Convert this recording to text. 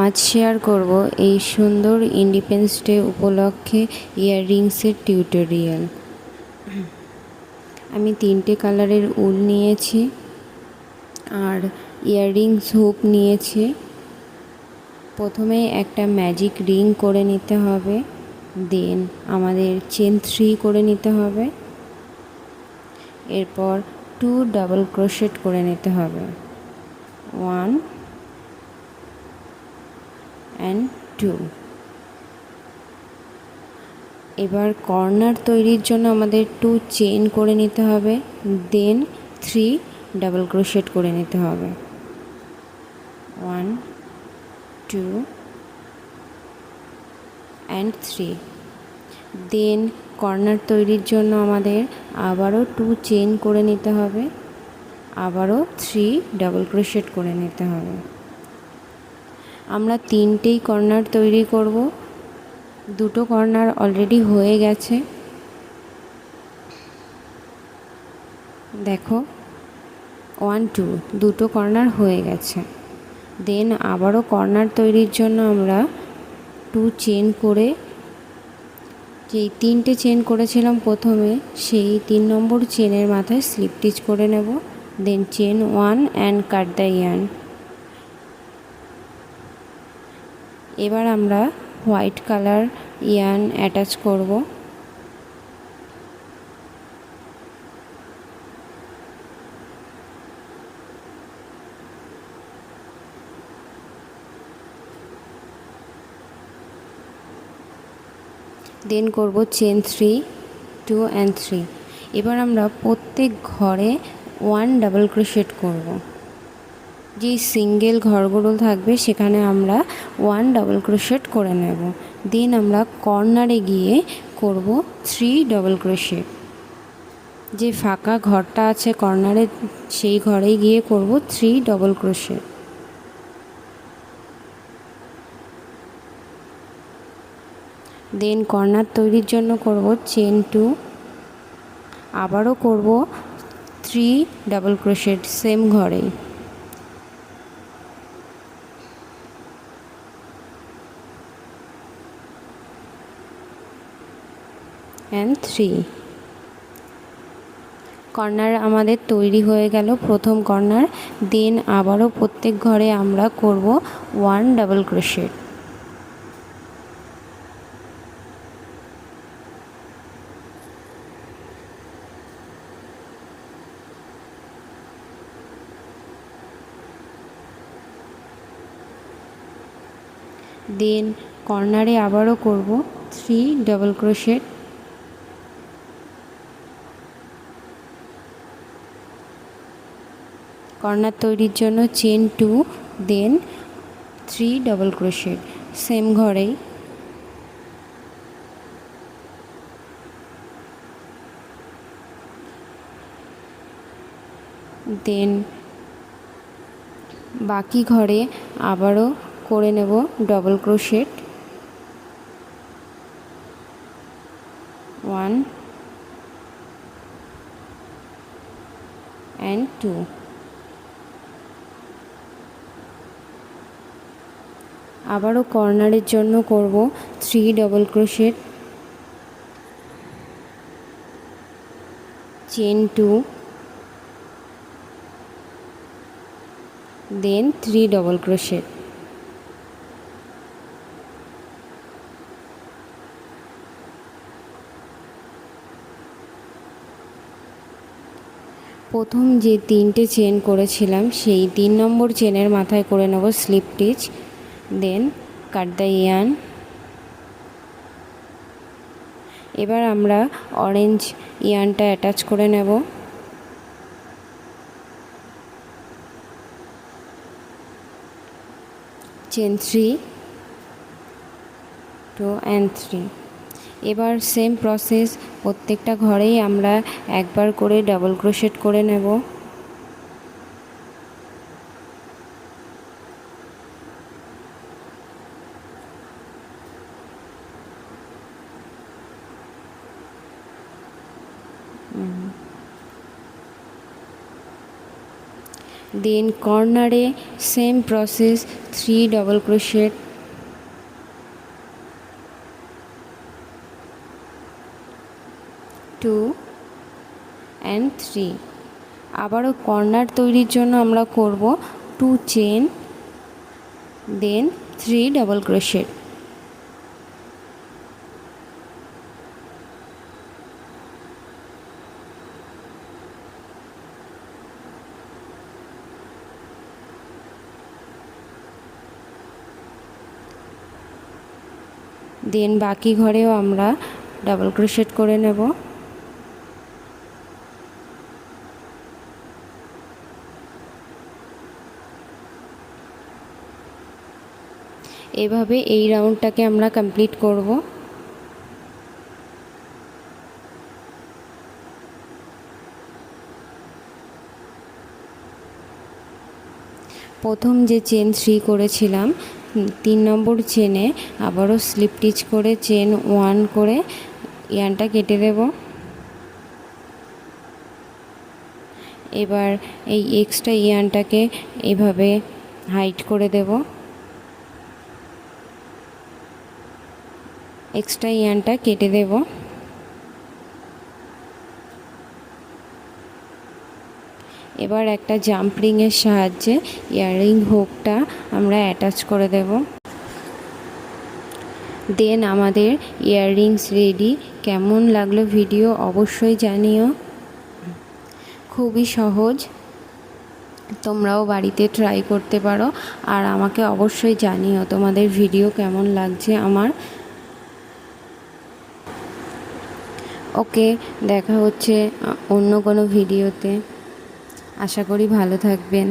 আজ শেয়ার করব এই সুন্দর ইন্ডিপেন্ডেন্স ডে উপলক্ষে ইয়াররিংসের টিউটোরিয়াল। আমি 3টে কালারের উল নিয়েছি আর ইয়াররিংস হুক নিয়েছি। প্রথমে একটা ম্যাজিক রিং করে নিতে হবে, দেন আমাদের চেন 3 করে নিতে হবে, এরপর 2 ডাবল ক্রোশেট করে নিতে হবে, 1 and 2। এবার কর্নার তৈরির জন্য আমাদের 2 চেন করে নিতে হবে, দেন 3 ডাবল ক্রোশেট করে নিতে হবে, 1 2 and 3। দেন কর্নার তৈরির জন্য আমাদের আবারও 2 চেন করে নিতে হবে, আবারও 3 ডাবল ক্রোশেট করে নিতে হবে। আমরা 3টেই কর্নার তৈরি করব। 2টো কর্নার অলরেডি হয়ে গেছে, দেখো 1 2 2টো কর্নার হয়ে গেছে। দেন আবারও কর্নার তৈরির জন্য আমরা 2 চেন করে, যেই 3টে চেন করেছিলাম প্রথমে, সেই 3 নম্বর চেনের মাথায় স্লিপ স্টিচ করে নেব, then chain 1 and cut the yarn. এবার আমরা হোয়াইট কালার ইয়ার্ন অ্যাটাচ করব। দেন করব চেন 3 2 and 3। এবার আমরা প্রত্যেক ঘরে 1 ডাবল ক্রোশেট করব। যেই সিঙ্গেল ঘরগুলো থাকবে সেখানে আমরা 1 ডাবল ক্রোশেট করে নেব। দেন আমরা কর্নারে গিয়ে করব 3 ডাবল ক্রোশেট। যে ফাঁকা ঘরটা আছে কর্নারে, সেই ঘরে গিয়ে করব 3 ডাবল ক্রোশেট। দেন কর্নার তৈরির জন্য করব চেন 2, আবারও করব 3 ডাবল ক্রোশেট সেম ঘরেই। অ্যান্ড 3 কর্নার আমাদের তৈরি হয়ে গেল, প্রথম কর্নার। দেন আবারও প্রত্যেক ঘরে আমরা করব 1 ডাবল ক্রোশেট। দেন কর্নারে আবারও করব 3 ডাবল ক্রোশেট। কর্নার তৈরির জন্য চেন 2, দেন 3 ডাবল ক্রোশেট সেম ঘরেই। দেন বাকি ঘরে আবারও করে নেব ডাবল ক্রোশেট, 1 and 2। আবারও কর্নারের জন্য করব 3 ডাবল ক্রোশেট, চেন 2, দেন 3 ডাবল ক্রোশেট। প্রথম যে 3টে চেন করেছিলাম সেই 3 নম্বর চেনের মাথায় করে নেব slip stitch, then cut the yarn. এবার আমরা অরেঞ্জ ইয়ার্নটা অ্যাটাচ করে নেব। Chain 3 2 and 3। এবার সেম প্রসেস, প্রত্যেকটা ঘরেই আমরা একবার করে ডাবল ক্রোশেট করে নেব। দেন কর্নারে same process 3 double crochet, 2 and 3। আবারও কর্নার তৈরির জন্য আমরা করব 2 চেন, দেন 3 ডাবল ক্রোশেট। দেন বাকি ঘরেও আমরা ডাবল ক্রোশেট করে নেব। এভাবে এই রাউন্ডটাকে আমরা কমপ্লিট করব। প্রথম যে চেন 3 করেছিলাম 3 নম্বর চেনে আবারও স্লিপ স্টিচ করে চেন 1 করে ইয়ার্নটা কেটে দেব। এবার এই এক্সট্রা ইয়ার্নটাকে এভাবে হাইড করে দেব। এক্সট্রা ইয়ার্নটা কেটে দেব। এবার একটা জাম্প রিংয়ের সাহায্যে ইয়াররিং হুকটা আমরা অ্যাটাচ করে দেব। দেন আমাদের ইয়াররিংস রেডি। কেমন লাগলো ভিডিও অবশ্যই জানিও। খুবই সহজ, তোমরাও বাড়িতে ট্রাই করতে পারো। আর আমাকে অবশ্যই জানিও তোমাদের ভিডিও কেমন লাগছে আমার। ওকে, দেখা হচ্ছে অন্য কোনো ভিডিওতে। আশা করি ভালো থাকবেন।